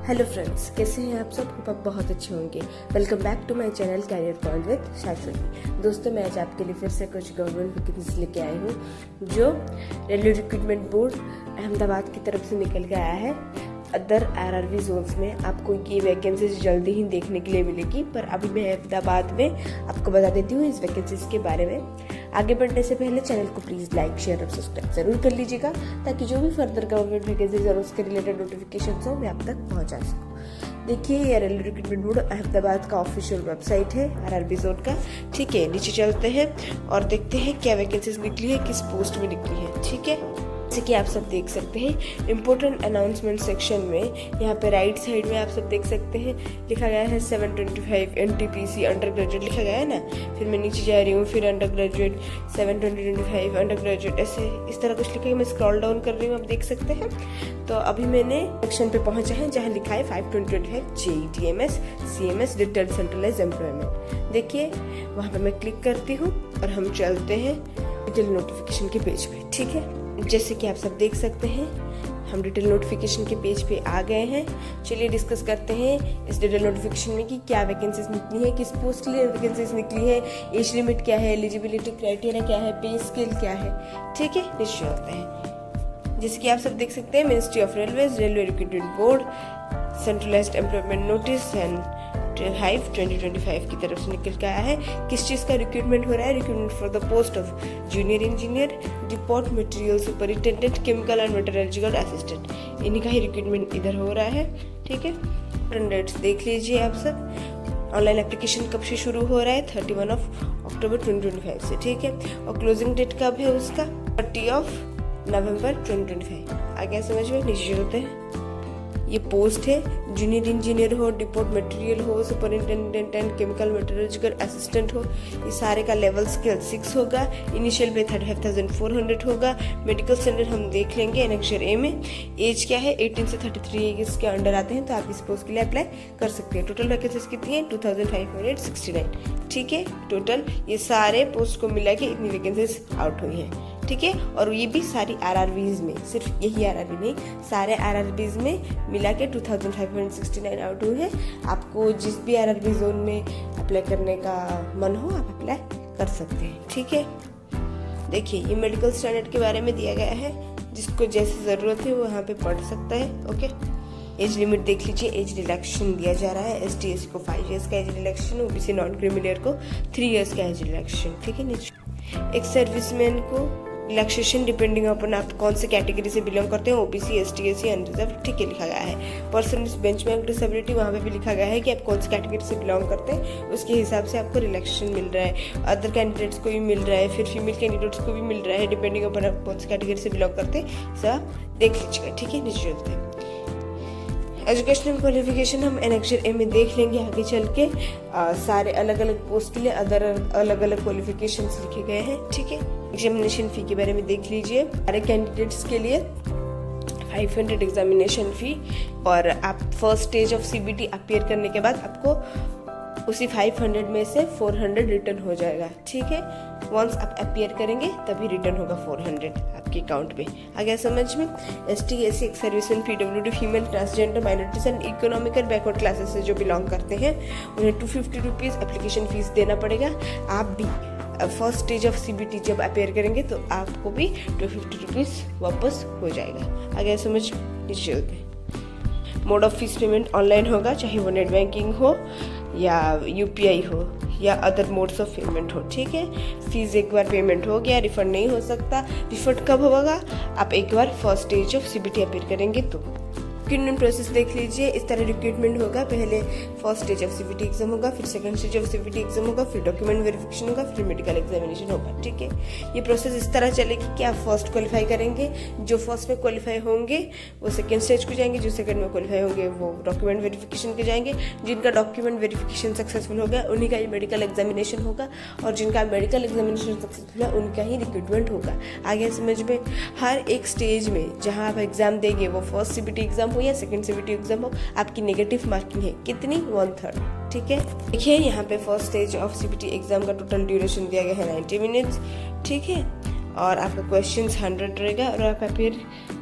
Hello friends, कैसे हैं आप सब? होप आप बहुत अच्छे होंगे। Welcome back to my channel career point with Shashwati. दोस्तों, मैं आज आपके लिए फिर से कुछ गवर्नमेंट वैकेंसीज लेके आई हूँ जो रेलवे रिक्रूटमेंट बोर्ड अहमदाबाद की तरफ से निकल के आया है। अदर आरआरबी जोन्स में आपको ये वैकेंसीज जल्दी ही देखने के लिए मिलेगी, पर अभी मैं अहमदाबाद में आपको बता देती हूँ इस वैकेंसीज के बारे में। आगे बढ़ने से पहले चैनल को प्लीज़ लाइक, शेयर और सब्सक्राइब जरूर कर लीजिएगा, ताकि जो भी फर्दर गवर्नमेंट वैकेंसीज और उसके रिलेटेड नोटिफिकेशन हो मैं आप तक पहुँचा सकूँ। देखिए, ये रेलवे रिक्रूटमेंट बोर्ड अहमदाबाद का ऑफिशियल वेबसाइट है आरआरबी जोन का। ठीक है, नीचे चलते हैं और देखते हैं क्या वैकेंसीज निकली है, किस पोस्ट में निकली है। ठीक है, जैसे कि आप सब देख सकते हैं इम्पोर्टेंट अनाउंसमेंट सेक्शन में यहाँ पे राइट साइड में आप सब देख सकते हैं लिखा गया है 725 NTPC अंडर ग्रेजुएट लिखा गया है ना। फिर मैं नीचे जा रही हूँ, फिर अंडर ग्रेजुएट 725 अंडर ग्रेजुएट, ऐसे इस तरह कुछ लिखा है। मैं स्क्रॉल डाउन कर रही हूँ, आप देख सकते हैं। तो अभी मैंने सेक्शन पे पहुंचा है जहाँ लिखा है 525 JETMS CMS detailed centralise employment. देखिए, वहाँ पे मैं क्लिक करती हूँ और हम चलते हैं डिटेल नोटिफिकेशन के पेज पे। ठीक है, जैसे कि आप सब देख सकते हैं हम डिटेल नोटिफिकेशन के पेज पे आ गए हैं। चलिए डिस्कस करते हैं इस डिटेल नोटिफिकेशन में कि क्या वैकेंसीज निकली है, किस पोस्ट के लिए वैकेंसीज निकली है, एज लिमिट क्या है, एलिजिबिलिटी क्राइटेरिया क्या है, पे स्केल क्या है। ठीक है, निश्चय होते हैं। जैसे कि आप सब देख सकते हैं ministry of railways railway recruitment board centralised employment notice and 2025 की तरफ से निकल के आया है। किस चीज़ का रिक्रूटमेंट हो रहा है? Recruitment for the post of junior engineer, depot material superintendent, chemical and metallurgical assistant. इन्हीं का ही रिक्रूटमेंट इधर हो रहा है। ठीक है, डेट्स देख लीजिए आप सब। ऑनलाइन एप्लीकेशन कब से शुरू हो रहा है? 31 अक्टूबर 2025 से। ठीक है, और क्लोजिंग डेट कब है उसका? 30 नवंबर 2025। आगे समझ में नीचे होते हैं। ये पोस्ट है जूनियर इंजीनियर हो, डिपोट मटेरियल हो, superintendent and chemical metallurgical assistant हो। ये सारे का लेवल स्केल 6 होगा। इनिशियल पे 35,400 होगा। मेडिकल स्टैंडर्ड हम देख लेंगे एनेक्चर ए में। एज क्या है? 18 से 33 ईयर्स के अंडर आते हैं तो आप इस पोस्ट के लिए अप्लाई कर सकते हैं। टोटल वैकेंसीज कितनी है? 2569। ठीक है, टोटल ये सारे पोस्ट को मिला के इतनी वैकेंसीज आउट हुई है। ठीक है, और ये भी सारी आरआरबीज में, सिर्फ यही आरआरबी नहीं, सारे आरआरबीज में मिला के 2569 आउट हुए हैं। आपको जिस भी आरआरबी जोन में अप्लाई करने का मन हो आप अप्लाई कर सकते हैं। ठीक है, देखिए ये मेडिकल स्टैंडर्ड के बारे में दिया गया है, जिसको जैसी ज़रूरत है वो यहाँ पे पढ़ सकता है। ओके, एज लिमिट देख लीजिए, एज रिलैक्सेशन दिया जा रहा है। ST/SC को 5 इयर्स का age relaxation, OBC non criminal को 3 इयर्स का एज रिलैक्सेशन। ठीक है, एक सर्विसमैन को रिलैक्सेशन डिपेंडिंग अपन आप कौन से कैटेगरी से बिलोंग करते हैं, OBC ST/SC अनरिजर्व। ठीक है, लिखा गया है। पर्सन विद बेंचमार्क डिसेबिलिटी, वहाँ पे भी लिखा गया है कि आप कौन सी कैटेगरी से बिलोंग करते हैं, उसके हिसाब से आपको रिलैक्सेशन मिल रहा है। अदर कैंडिडेट्स को भी मिल रहा है, फिर फीमेल कैंडिडेट्स को भी मिल रहा है, डिपेंडिंग अपन आप कौन सी कैटेगरी से बिलोंग करते हैं, सब देख लीजिएगा। ठीक है, नीचे चलते हैं। एजुकेशनल क्वालिफिकेशन हम एनेक्चर ए में देख लेंगे आगे चल के। सारे अलग अलग पोस्ट के लिए अदर अलग अलग क्वालिफिकेशन लिखे गए हैं। ठीक है, एग्जामिनेशन फी के बारे में देख लीजिए। सारे कैंडिडेट्स के लिए 500 एग्जामिनेशन फी, और आप first stage of CBT appear करने के बाद आपको उसी 500 में से 400 रिटर्न हो जाएगा। ठीक है, वंस आप अपीयर करेंगे तभी रिटर्न होगा 400 आपके अकाउंट पे। आ गया समझ में? ST/SC एक serviceman, PWD female, transgender, minorities and economical backward classes से जो बिलोंग करते हैं उन्हें 250 रुपीज़ एप्लीकेशन फीस देना पड़ेगा। आप भी फर्स्ट स्टेज ऑफ CBT जब अपेयर करेंगे तो आपको भी 250 रुपीज़ वापस हो जाएगा। आ गया समझ? नीचे चलते हैं। Mode of fees payment online होगा, चाहे वो नेट बैंकिंग हो या UPI हो या अदर मोड्स ऑफ पेमेंट हो। ठीक है, फीस एक बार पेमेंट हो गया, रिफंड नहीं हो सकता। रिफंड कब होगा? आप एक बार first stage of CBT appear करेंगे तो। रिक्रूटमेंट प्रोसेस देख लीजिए, इस तरह रिक्रूटमेंट होगा। पहले first stage of CBT exam होगा, फिर second stage of CBT exam होगा, फिर डॉक्यूमेंट वेरिफिकेशन होगा, फिर मेडिकल एग्जामिनेशन होगा। ठीक है, ये प्रोसेस इस तरह चलेगी कि आप फर्स्ट क्वालिफाई करेंगे, जो फर्स्ट में क्वालिफाई होंगे वो सेकंड स्टेज को जाएंगे, जो सेकंड में क्वालिफाई होंगे वो डॉक्यूमेंट वेरिफिकेशन के जाएंगे। जिनका डॉक्यूमेंट वेरिफिकेशन सक्सेसफुल हो गया उन्हीं का ही मेडिकल एग्जामिनेशन होगा, और जिनका मेडिकल एग्जामिनेशन सक्सेसफुल है उनका ही रिक्रूटमेंट होगा। आगे समझ में? हर एक स्टेज में जहाँ आप एग्जाम देंगे, वो फर्स्ट CBT एग्जाम हो या सेकंड CBT एग्जाम हो, आपकी नेगेटिव मार्किंग है कितनी? 1/3। ठीक है, देखिए यहाँ पे first stage of CBT exam का टोटल ड्यूरेशन दिया गया है 90 मिनट्स। ठीक है, और आपका क्वेश्चन 100 रहेगा और आप अपेयर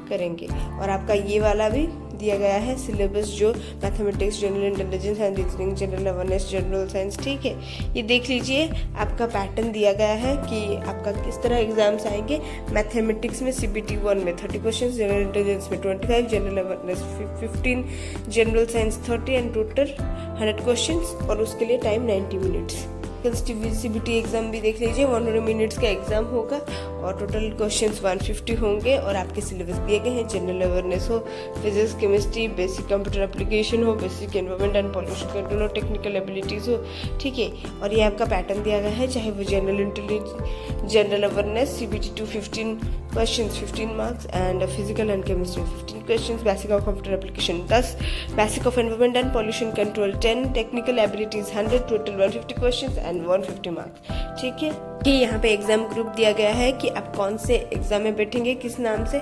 करेंगे, और आपका ये वाला भी दिया गया है सिलेबस, जो mathematics, general intelligence and reasoning, general awareness, general science, ठीक है। ये देख लीजिए, आपका पैटर्न दिया गया है कि आपका किस तरह एग्जाम्स आएंगे। मैथमेटिक्स में CBT 1 में 30 क्वेश्चन, जनरल इंटेलिजेंस में 25, general awareness 15, general science 30 and total 100 question, और उसके लिए टाइम 90 मिनट्स। CBT एग्जाम भी देख लीजिए, 100 मिनट्स का एग्जाम होगा और टोटल क्वेश्चंस 150 होंगे, और आपके सिलेबस दिए गए हैं। जनरल अवेयरनेस हो, physics, chemistry, basic computer application हो, basic environment and pollution control हो, टेक्निकल एबिलिटीज हो, ठीक है। और ये आपका पैटर्न दिया गया है, चाहे वो general awareness CBT 2 15 questions 15 marks, and physical and chemistry 15 questions, basic of computer application 10, basic of environment and pollution control 10, technical abilities 100, total 150 questions and 150 marks, ठीक है। कि यहाँ पे एग्जाम ग्रुप दिया गया है कि आप कौन से एग्जाम में बैठेंगे, किस नाम से।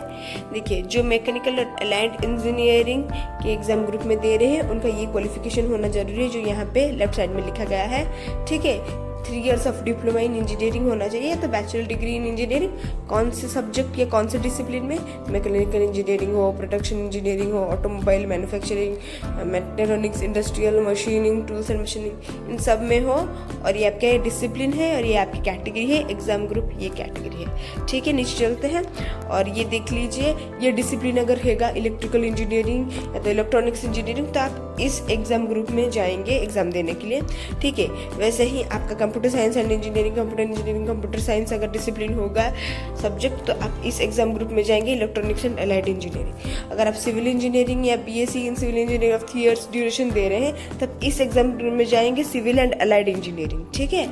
देखिए, जो मैकेनिकल और अलाइड इंजीनियरिंग के एग्जाम ग्रुप में दे रहे हैं, उनका ये क्वालिफिकेशन होना जरूरी है, जो यहाँ पे लेफ्ट साइड में लिखा गया है, ठीक है। 3 years of diploma in engineering होना चाहिए, तो बैचलर डिग्री इन इंजीनियरिंग, कौन से सब्जेक्ट या कौन से डिसिप्लिन में, मैकेनिकल इंजीनियरिंग हो, प्रोडक्शन इंजीनियरिंग हो, automobile manufacturing, mechatronics, industrial machining, tools and machining, इन सब में हो। और ये आपका डिसिप्लिन है और ये आपकी कैटेगरी है, एग्जाम ग्रुप ये कैटेगरी है, ठीक है। नीचे चलते हैं और ये देख लीजिए, ये डिसिप्लिन अगर हैगा इलेक्ट्रिकल इंजीनियरिंग या तो इलेक्ट्रॉनिक्स इंजीनियरिंग, तो आप इस एग्जाम ग्रुप में जाएंगे एग्जाम देने के लिए, ठीक है। वैसे ही आपका computer science and engineering, computer science अगर डिसिप्लिन होगा सब्जेक्ट, तो आप इस एग्जाम ग्रुप में जाएंगे इलेक्ट्रॉनिक्स एंड अलाइड इंजीनियरिंग। अगर आप सिविल इंजीनियरिंग या BSc in civil engineering of 3 years duration दे रहे हैं, तब इस एग्जाम ग्रुप में जाएंगे सिविल एंड अलाइड इंजीनियरिंग, ठीक है।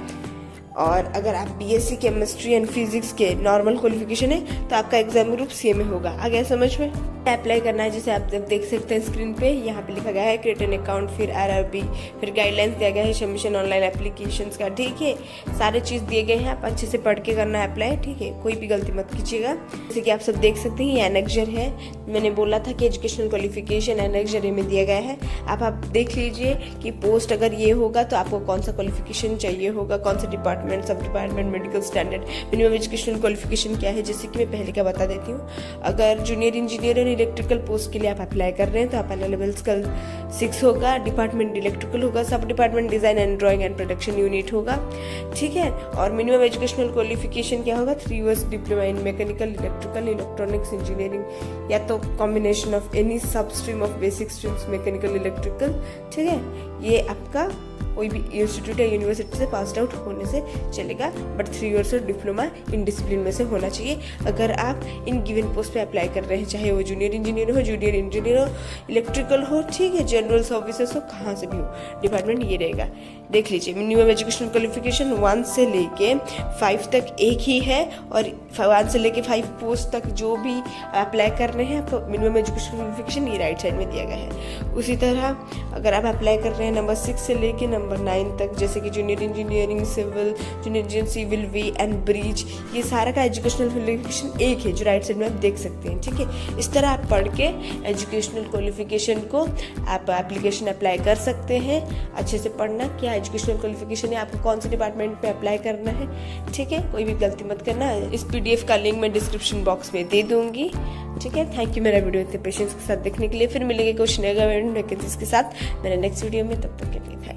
और अगर आप BSc केमिस्ट्री एंड फिजिक्स के नॉर्मल क्वालिफिकेशन है, तो आपका एग्जाम ग्रुप C में होगा। आ गया समझ में? अप्लाई करना है, जैसे आप देख सकते हैं स्क्रीन पे, यहाँ पे लिखा गया है क्रिएट एन अकाउंट, फिर RRB, फिर गाइडलाइंस दिया गया है सबमिशन ऑनलाइन एप्लीकेशंस का, ठीक है। सारे चीज़ दिए गए हैं, आप अच्छे से पढ़ के करना है अप्लाई, ठीक है। कोई भी गलती मत कीजिएगा। जैसे कि आप सब देख सकते हैं, ये एनेक्जर है, मैंने बोला था कि एजुकेशनल क्वालिफिकेशन एनेक्जर में दिया गया है। आप देख लीजिए कि पोस्ट अगर ये होगा तो आपको कौन सा क्वालिफिकेशन चाहिए होगा, कौन सा डिपार्टमेंट, सब department, medical standard, minimum educational qualification क्या है, जैसे कि मैं पहले का बता देती हूँ। अगर जूनियर इंजीनियर और इलेक्ट्रिकल पोस्ट के लिए आप अप्लाई कर रहे हैं, तो आप लेवल स्किल 6 होगा, डिपार्टमेंट इलेक्ट्रिकल होगा, सब department design and drawing and production unit होगा, ठीक है। और मिनिमम एजुकेशनल क्वालिफिकेशन क्या होगा, 3 years diploma in mechanical, electrical, electronics engineering, या तो कॉम्बिनेशन ऑफ एनी सब stream of basic streams mechanical electrical, ठीक है। ये आपका कोई भी इंस्टीट्यूट या यूनिवर्सिटी से पास आउट होने से चलेगा, बट 3 years और डिप्लोमा इन डिसिप्लिन में से होना चाहिए। अगर आप इन गिवन पोस्ट पे अप्लाई कर रहे हैं, चाहे वो जूनियर इंजीनियर हो, इलेक्ट्रिकल हो, ठीक है, जनरल सर्विसेज हो, कहाँ से भी हो, डिपार्टमेंट ये रहेगा। देख लीजिए, मिनिमम एजुकेशनल क्वालिफिकेशन 1 से लेके 5 तक एक ही है, और 1 से लेके 5 पोस्ट तक जो भी अप्लाई कर रहे हैं, आपको मिनिमम एजुकेशनल क्वालिफिकेशन ये राइट साइड में दिया गया है। उसी तरह अगर आप अप्लाई कर रहे हैं नंबर 6 से लेके नंबर 9 तक, जैसे कि junior engineering, civil, junior engineering, civil, way and bridge, ये सारा का एजुकेशनल क्वालिफिकेशन एक है, जो राइट साइड में आप देख सकते हैं, ठीक है। इस तरह आप पढ़ के एजुकेशनल क्वालिफिकेशन को आप एप्लीकेशन अप्लाई कर सकते हैं। अच्छे से पढ़ना, क्या एजुकेशनल क्वालिफिकेशन है, आपको कौन से डिपार्टमेंट में अप्लाई करना है, ठीक है। कोई भी गलती मत करना। इस PDF का लिंक मैं डिस्क्रिप्शन बॉक्स में दे दूंगी, ठीक है। थैंक यू मेरा वीडियो इतने पेशेंस के साथ देखने के लिए। फिर मिलेंगे कुछ नए गवर्नमेंट वैकेंसीज के साथ मेरे नेक्स्ट वीडियो में, तब तक के लिए थैंक यू।